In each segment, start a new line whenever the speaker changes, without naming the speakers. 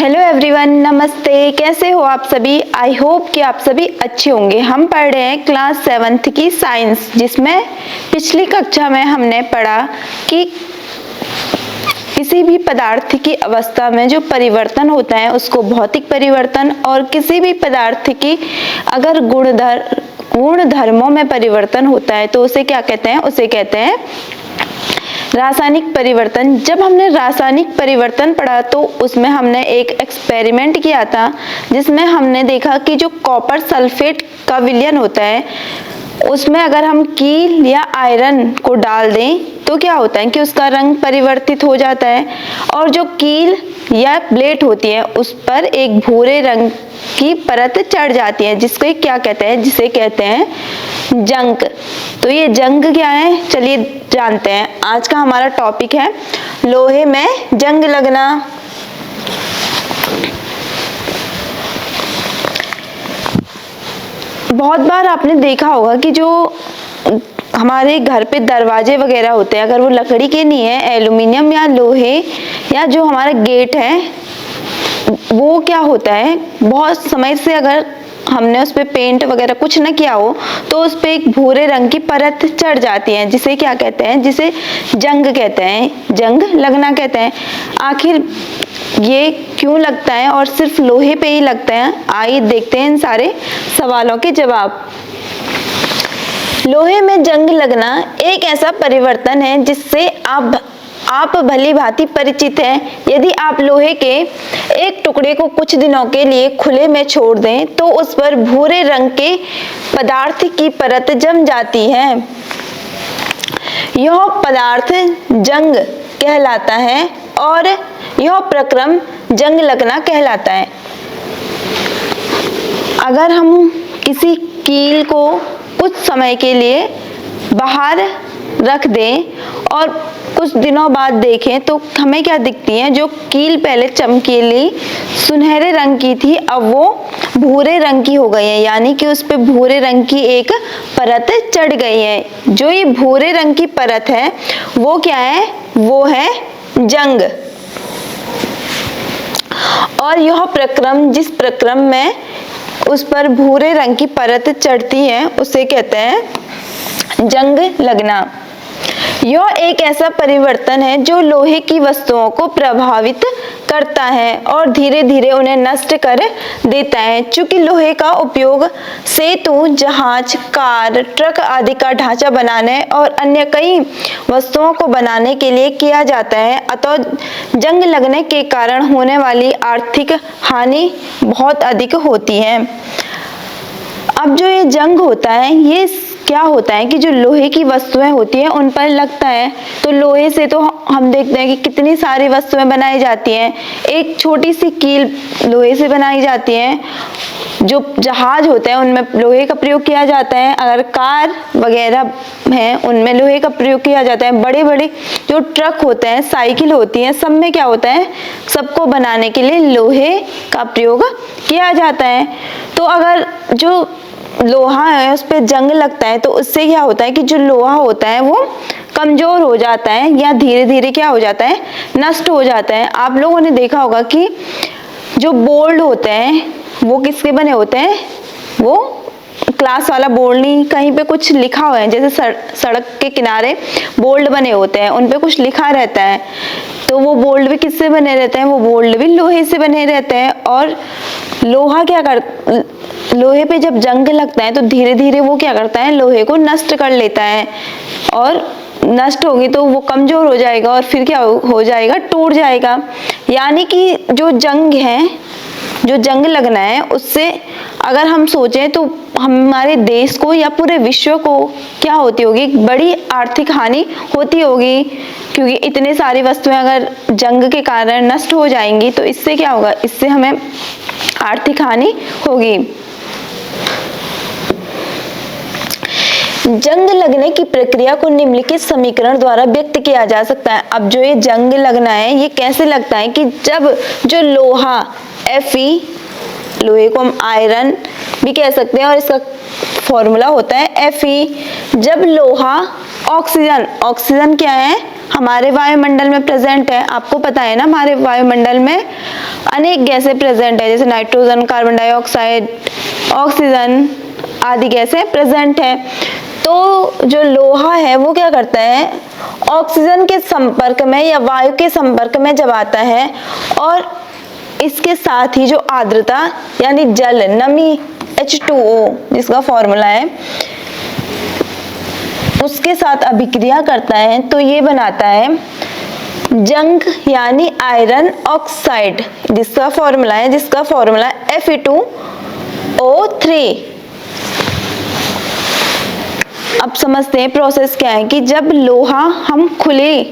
Hello everyone, नमस्ते। कैसे हो आप सभी? आई होप कि आप सभी अच्छे होंगे। हम पढ़ रहे हैं क्लास 7th की साइंस, जिसमें पिछली कक्षा में हमने पढ़ा कि किसी भी पदार्थ की अवस्था में जो परिवर्तन होता है उसको भौतिक परिवर्तन, और किसी भी पदार्थ की अगर गुणधर्मों में परिवर्तन होता है तो उसे क्या कहते हैं? उसे कहते हैं रासायनिक परिवर्तन। जब हमने रासायनिक परिवर्तन पढ़ा तो उसमें हमने एक एक्सपेरिमेंट किया था, जिसमें हमने देखा कि जो कॉपर सल्फेट का विलयन होता है उसमें अगर हम कील या आयरन को डाल दें तो क्या होता है कि उसका रंग परिवर्तित हो जाता है, और जो कील या प्लेट होती है उस पर एक भूरे रंग की परत चढ़ जाती है, जिसको क्या कहते हैं? जिसे कहते हैं जंग। तो ये जंग क्या है, चलिए जानते हैं। आज का हमारा टॉपिक है लोहे में जंग लगना। बहुत बार आपने देखा होगा कि जो हमारे घर पे दरवाजे वगैरह होते हैं, अगर वो लकड़ी के नहीं है, एल्युमिनियम या लोहे, या जो हमारा गेट है वो क्या होता है, बहुत समय से अगर हमने उस पे पेंट वगैरह कुछ न किया हो तो उस पे एक भूरे रंग की परत चढ़ जाती है, जिसे क्या कहते हैं? जिसे जंग कहते हैं, जंग लगना कहते हैं। आखिर ये क्यों लगता है और सिर्फ लोहे पे ही लगता है? आइए देखते हैं इन सारे सवालों के जवाब। लोहे में जंग लगना एक ऐसा परिवर्तन है जिससे आप भली भांति परिचित हैं। यदि आप लोहे के एक टुकड़े को कुछ दिनों के लिए खुले में छोड़ दें तो उस पर भूरे रंग के पदार्थ की परत जम जाती है। यह पदार्थ जंग कहलाता है और यह प्रक्रम जंग लगना कहलाता है। अगर हम किसी कील को कुछ समय के लिए बाहर रख दें और कुछ दिनों बाद देखें तो हमें क्या दिखती है? जो कील पहले चमकीली सुनहरे रंग की थी अब वो भूरे रंग की हो गई है, यानी कि उस पे भूरे रंग की एक परत चढ़ गई है। जो ये भूरे रंग की परत है वो क्या है? वो है जंग। और यह प्रक्रम, जिस प्रक्रम में उस पर भूरे रंग की परत चढ़ती है उसे कहते हैं जंग लगना। यह एक ऐसा परिवर्तन है जो लोहे की वस्तुओं को प्रभावित करता है और धीरे धीरे उन्हें नष्ट कर देता है। चूंकि लोहे का उपयोग सेतु, जहाज, कार, ट्रक आदि का ढांचा बनाने और अन्य कई वस्तुओं को बनाने के लिए किया जाता है, अतः जंग लगने के कारण होने वाली आर्थिक हानि बहुत अधिक होती है। अब जो ये जंग होता है ये क्या होता है कि जो लोहे की वस्तुएं होती हैं उन पर लगता है, तो लोहे से तो हम देखते हैं कि कितनी सारी वस्तुएं बनाई जाती हैं। एक छोटी सी कील लोहे से बनाई जाती है, जो जहाज होते हैं उनमें लोहे का प्रयोग किया जाता है, अगर कार वगैरह हैं उनमें लोहे का प्रयोग किया जाता है, बड़े बड़े जो ट्रक होते हैं, साइकिल होती हैं, सब में क्या होता है? सबको बनाने के लिए लोहे का प्रयोग किया जाता है। तो अगर जो लोहा है उस पे जंग लगता है तो उससे क्या होता है कि जो लोहा होता है वो कमजोर हो जाता है या धीरे धीरे क्या हो जाता है? नष्ट हो जाता है। आप लोगों ने देखा होगा कि जो बोर्ड होते हैं वो किसके बने होते हैं? वो क्लास वाला बोर्ड नहीं, कहीं पे कुछ लिखा हुआ है, जैसे सड़क के किनारे बोर्ड बने होते हैं उन पे कुछ लिखा रहता है, तो वो बोर्ड भी किससे बने रहते हैं? वो बोर्ड भी लोहे से बने रहते हैं। और लोहा लोहे पे जब जंग लगता है तो धीरे धीरे वो क्या करता है? लोहे को नष्ट कर लेता है, और नष्ट होगी तो वो कमजोर हो जाएगा और फिर क्या हो जाएगा? टूट जाएगा। यानी कि जो जंग है, जो जंग लगना है, उससे अगर हम सोचें तो हमारे देश को या पूरे विश्व को क्या होती होगी? बड़ी आर्थिक हानि होती होगी, क्योंकि इतने सारी वस्तुएं अगर जंग के कारण नष्ट हो जाएंगी तो इससे क्या होगा? इससे हमें आर्थिक हानि होगी। जंग लगने की प्रक्रिया को निम्नलिखित समीकरण द्वारा व्यक्त किया जा सकता है। अब जो ये जंग लगना है ये कैसे लगता है कि जब जो लोहा Fe, लोहे को हम आयरन भी कह सकते हैं और इसका फॉर्मूला होता है Fe। जब लोहा ऑक्सीजन क्या है, हमारे वायुमंडल में प्रेजेंट है। आपको पता है ना, हमारे वायुमंडल में अनेक गैसें प्रेजेंट है, जैसे नाइट्रोजन, कार्बन डाइऑक्साइड, ऑक्सीजन आदि गैसें प्रेजेंट है। तो जो लोहा है वो क्या करता है, ऑक्सीजन के संपर्क में या वायु के संपर्क में जब आता है और इसके साथ ही जो आर्द्रता यानी जल, नमी H2O जिसका फॉर्मूला है, उसके साथ अभिक्रिया करता है तो ये बनाता है जंग यानी आयरन ऑक्साइड, जिसका फॉर्मूला है Fe2O3। अब समझते हैं प्रोसेस क्या है कि जब लोहा हम खुले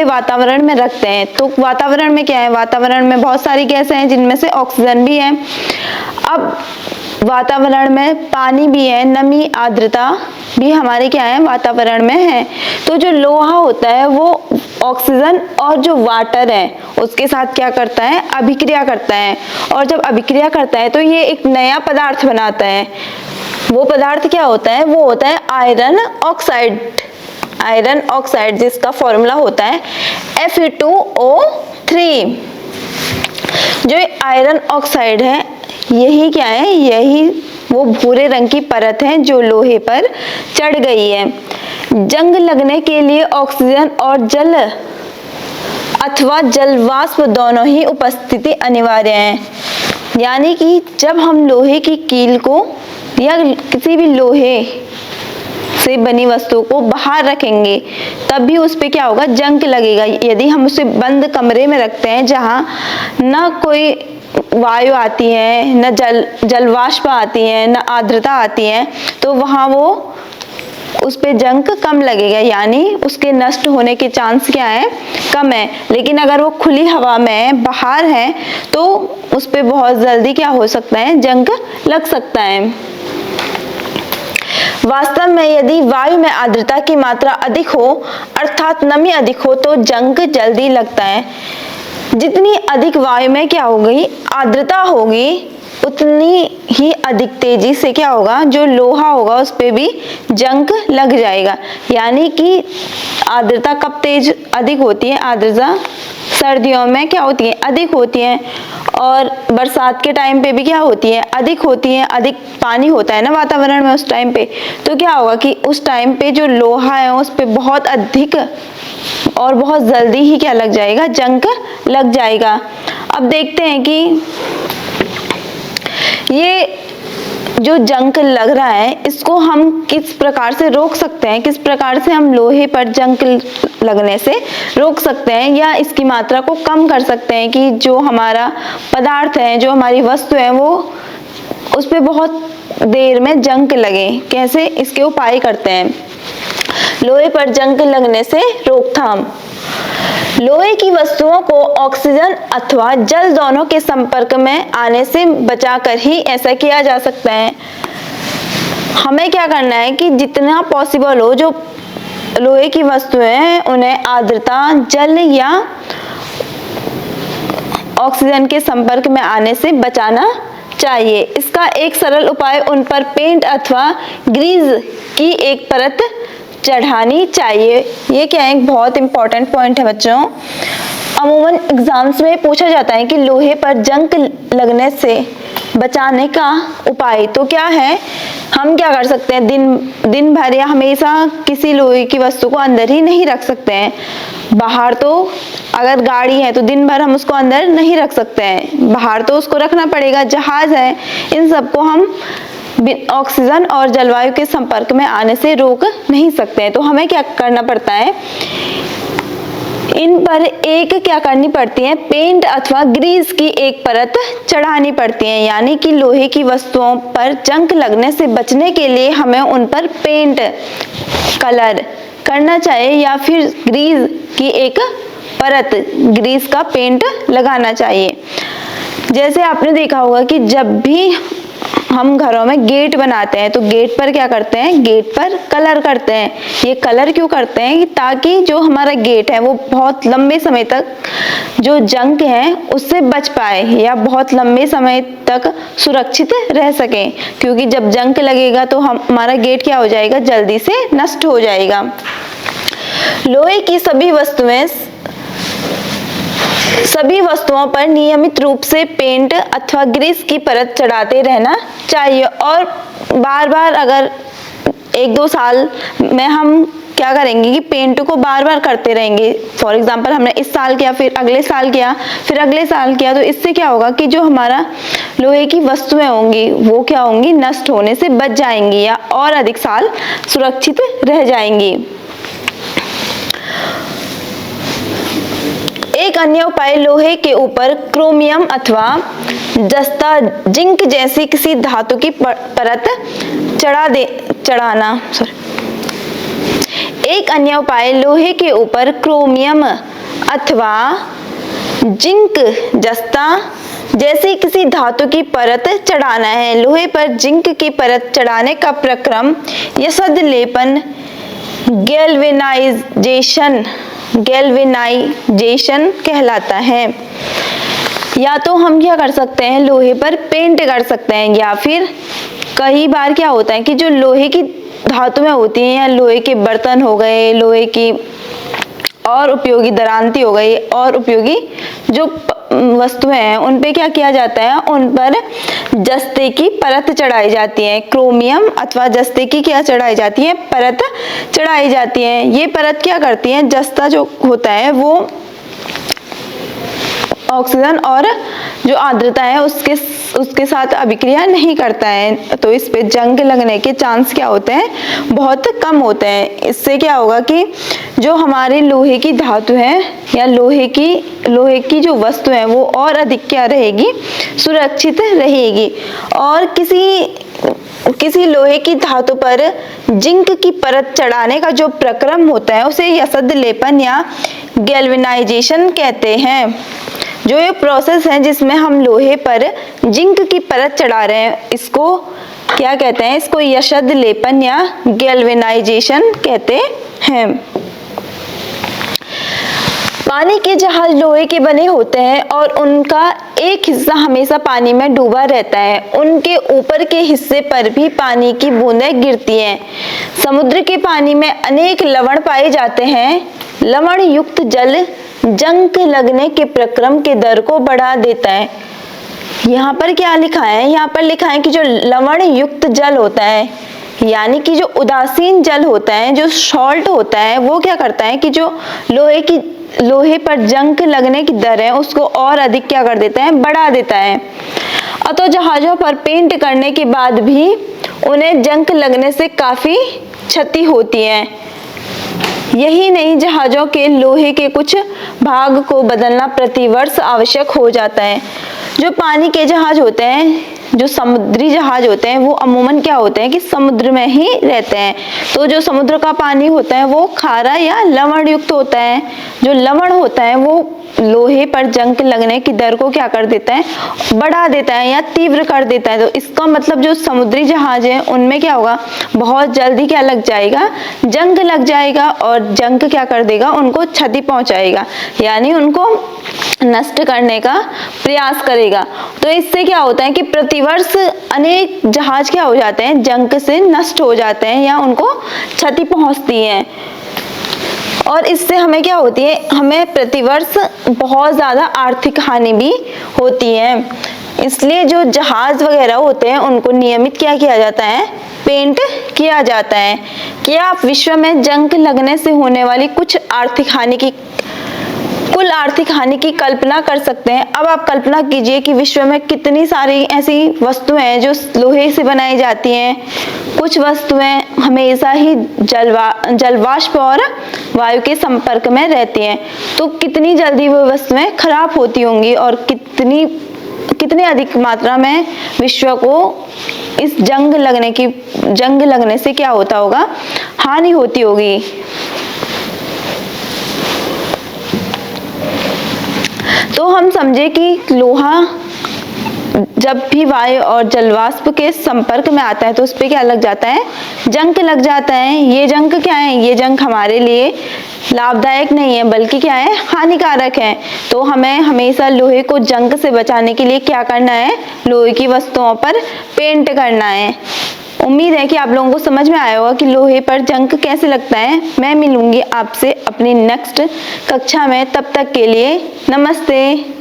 वातावरण में रखते हैं तो वातावरण में क्या है, वातावरण में बहुत सारी गैसें हैं जिनमें से ऑक्सीजन भी है। अब वातावरण में पानी भी है, नमी आर्द्रता भी हमारे क्या है, वातावरण में है। तो जो लोहा होता है वो ऑक्सीजन और जो वाटर है उसके साथ क्या करता है, अभिक्रिया करता है। और जब अभिक्रिया करता है तो ये एक नया पदार्थ बनाता है। वो पदार्थ क्या होता है, वो होता है आयरन ऑक्साइड जिसका फॉर्मूला होता है Fe2O3। जो आयरन ऑक्साइड है यही क्या है, यही वो भूरे रंग की परत है जो लोहे पर चढ़ गई है। जंग लगने के लिए ऑक्सीजन और जल अथवा जलवाष्प दोनों ही उपस्थिति अनिवार्य है। यानी कि जब हम लोहे की कील को या किसी भी लोहे से बनी वस्तु को बाहर रखेंगे तब भी उस पे क्या होगा, जंग लगेगा। यदि हम उसे बंद कमरे में रखते हैं जहाँ न कोई वायु आती है, न जलवाष्प आती है, न आर्द्रता आती है, तो वहाँ वो उस पे जंग कम लगेगा, यानी उसके नष्ट होने के चांस क्या है, कम है। लेकिन अगर वो खुली हवा में बाहर है तो उस पे बहुत जल्दी क्या हो सकता है, जंग लग सकता है। वास्तव में यदि वायु में आर्द्रता की मात्रा अधिक हो अर्थात नमी अधिक हो तो जंग जल्दी लगता है। जितनी अधिक वायु में क्या होगी, आर्द्रता होगी, उतनी ही अधिक तेजी से क्या होगा, जो लोहा होगा उस पे भी जंग लग जाएगा। यानी कि आर्द्रता कब अधिक होती है, आर्द्रता सर्दियों में क्या होती है, अधिक होती है। और बरसात के टाइम पे भी क्या होती है, अधिक होती है। अधिक पानी होता है ना वातावरण में उस टाइम पे, तो क्या होगा कि उस टाइम पे जो लोहा है उस पे बहुत अधिक और बहुत जल्दी ही क्या लग जाएगा, जंग लग जाएगा। अब देखते हैं कि ये जो जंग लग रहा है इसको हम किस प्रकार से रोक सकते हैं, किस प्रकार से हम लोहे पर जंग लगने से रोक सकते हैं या इसकी मात्रा को कम कर सकते हैं कि जो हमारा पदार्थ है, जो हमारी वस्तु है, वो उस पे बहुत देर में जंग लगे। कैसे, इसके उपाय करते हैं। लोहे पर जंग लगने से रोकथाम। लोहे की वस्तुओं को ऑक्सीजन अथवा जल दोनों के संपर्क में आने से बचाकर ही ऐसा किया जा सकता है। हमें क्या करना है कि जितना पॉसिबल हो जो लोहे की वस्तुएं हैं उन्हें आर्द्रता, जल या ऑक्सीजन के संपर्क में आने से बचाना चाहिए। इसका एक सरल उपाय उन पर पेंट अथवा ग्रीस की एक परत चढ़ानी चाहिए। ये क्या है, एक बहुत इंपॉर्टेंट पॉइंट है बच्चों। अमूमन एग्जाम्स में पूछा जाता है कि लोहे पर जंग लगने से बचाने का उपाय तो क्या है। हम क्या कर सकते हैं, दिन भर या हमेशा किसी लोहे की वस्तु को अंदर ही नहीं रख सकते हैं। बाहर तो अगर गाड़ी है तो दिन भर हम उसको अंदर नहीं रख सकते हैं, बाहर तो उसको रखना पड़ेगा। जहाज है, इन सबको हम ऑक्सीजन और जलवायु के संपर्क में आने से रोक नहीं सकते हैं। तो हमें क्या करना पड़ता है, इन पर एक क्या करनी पड़ती है, पेंट अथवा ग्रीस की एक परत चढ़ानी पड़ती है। यानी कि लोहे की वस्तुओं पर जंग लगने से बचने के लिए हमें उन पर पेंट कलर करना चाहिए या फिर ग्रीस की एक परत, ग्रीस का पेंट लगाना चाहिए। जैसे आपने देखा होगा कि जब भी हम घरों में गेट बनाते हैं, तो गेट पर क्या करते हैं, गेट पर कलर करते हैं। ये कलर क्यों करते हैं, ताकि जो हमारा गेट है वो बहुत लंबे समय तक जो जंग है उससे बच पाए या बहुत लंबे समय तक सुरक्षित रह सके, क्योंकि जब जंग लगेगा तो हमारा गेट क्या हो जाएगा, जल्दी से नष्ट हो जाएगा। लोहे की सभी वस्तुओं पर नियमित रूप से पेंट अथवा ग्रीस की परत चढ़ाते रहना चाहिए, और बार बार अगर 1-2 साल में हम क्या करेंगे कि पेंट को बार बार करते रहेंगे। फॉर एग्जांपल हमने इस साल किया, फिर अगले साल किया, फिर अगले साल किया, तो इससे क्या होगा कि जो हमारा लोहे की वस्तुएं होंगी वो क्या होंगी, नष्ट होने से बच जाएंगी या और अधिक साल सुरक्षित रह जाएंगी। एक अन्य उपाय लोहे के ऊपर क्रोमियम अथवा जस्ता, जिंक जैसी किसी धातु की परत चढ़ाना। एक अन्य उपाय लोहे के ऊपर क्रोमियम अथवा जिंक जस्ता जैसी किसी धातु की परत चढ़ाना है। लोहे पर जिंक की परत चढ़ाने का प्रक्रम यसद लेपन गैल्वेनाइजेशन कहलाता है। या तो हम क्या कर सकते हैं, लोहे पर पेंट कर सकते हैं, या फिर कई बार क्या होता है कि जो लोहे की धातुएं होती हैं या लोहे के बर्तन हो गए, लोहे की और उपयोगी दरांती हो गई, और उपयोगी जो वस्तुएं हैं उन पे क्या किया जाता है, उन पर जस्ते की परत चढ़ाई जाती है। क्रोमियम अथवा जस्ते की क्या चढ़ाई जाती है, परत चढ़ाई जाती है। ये परत क्या करती है, जस्ता जो होता है वो ऑक्सीजन और जो आर्द्रता है उसके साथ अभिक्रिया नहीं करता है, तो इस पे जंग लगने के चांस क्या होते हैं, बहुत कम होते हैं। इससे क्या होगा कि जो हमारे लोहे की धातु है या लोहे की जो वस्तु है वो और अधिक क्या रहेगी, सुरक्षित रहेगी। और किसी लोहे की धातु पर जिंक की परत चढ़ाने का जो प्रक्रम होता है उसे यसद लेपन या गैल्वेनाइजेशन कहते हैं। जो ये प्रोसेस है जिसमें हम लोहे पर जिंक की परत चढ़ा रहे हैं, इसको क्या कहते हैं, इसको यसद लेपन या गैल्वेनाइजेशन कहते हैं। पानी के जहाज लोहे के बने होते हैं और उनका एक हिस्सा हमेशा पानी में डूबा रहता है। उनके ऊपर के हिस्से पर भी पानी की बूंदें गिरती हैं। समुद्र के पानी में अनेक लवण पाए जाते हैं। लवण युक्त जल जंग लगने के प्रक्रम के दर को बढ़ा देता है। यहाँ पर क्या लिखा है, यहाँ पर लिखा है कि जो लवण युक्त जल होता है, यानी कि जो उदासीन जल होता है, जो सॉल्ट होता है, वो क्या करता है कि जो लोहे पर जंग लगने की दर है उसको और अधिक क्या कर देता है, बढ़ा देता है। अतः जहाजों पर पेंट करने के बाद भी उन्हें जंग लगने से काफी क्षति होती है। यही नहीं, जहाजों के लोहे के कुछ भाग को बदलना प्रतिवर्ष आवश्यक हो जाता है। जो पानी के जहाज होते हैं, जो समुद्री जहाज होते हैं, वो अमूमन क्या होते हैं कि समुद्र में ही रहते हैं। तो जो समुद्र का पानी होता है वो खारा या लवण युक्त होता है। जो लवण होता है वो लोहे पर जंग लगने की दर को क्या कर देता है, बढ़ा देता है या तीव्र कर देता है। तो इसका मतलब जो समुद्री जहाज है उनमें क्या होगा, बहुत जल्दी क्या लग जाएगा, जंग लग जाएगा, और जंग क्या कर देगा, उनको क्षति पहुंचाएगा, यानी उनको नष्ट करने का प्रयास करेगा। तो इससे क्या होता है कि प्रतिवर्ष अनेक जहाज क्या हो जाते हैं, जंग से नष्ट हो जाते हैं या उनको क्षति पहुंचती है। और इससे हमें क्या होती है, हमें प्रतिवर्ष बहुत ज्यादा आर्थिक हानि भी होती है। इसलिए जो जहाज वगैरह होते हैं उनको नियमित क्या किया जाता है, पेंट किया जाता है। क्या आप विश्व में जंग लगने से होने वाली कुल आर्थिक हानि की कल्पना कर सकते हैं? अब आप कल्पना कीजिए कि विश्व में कितनी सारी ऐसी वस्तुएं हैं जो लोहे से बनाई जाती हैं। कुछ वस्तुएं हमेशा ही जलवाष्प और वायु के संपर्क में रहती हैं, तो कितनी जल्दी वो वस्तुएं खराब होती होंगी और कितने अधिक मात्रा में विश्व को इस जंग लगने से क्या होता होगा, हानि होती होगी। तो हम समझे कि लोहा जब भी वायु और जलवाष्प के संपर्क में आता है तो उस पे क्या लग जाता है, जंग लग जाता है। ये जंग क्या है, ये जंग हमारे लिए लाभदायक नहीं है बल्कि क्या है, हानिकारक है। तो हमें हमेशा लोहे को जंग से बचाने के लिए क्या करना है, लोहे की वस्तुओं पर पेंट करना है। उम्मीद है कि आप लोगों को समझ में आया होगा कि लोहे पर जंग कैसे लगता है। मैं मिलूंगी आपसे अपनी नेक्स्ट कक्षा में, तब तक के लिए नमस्ते।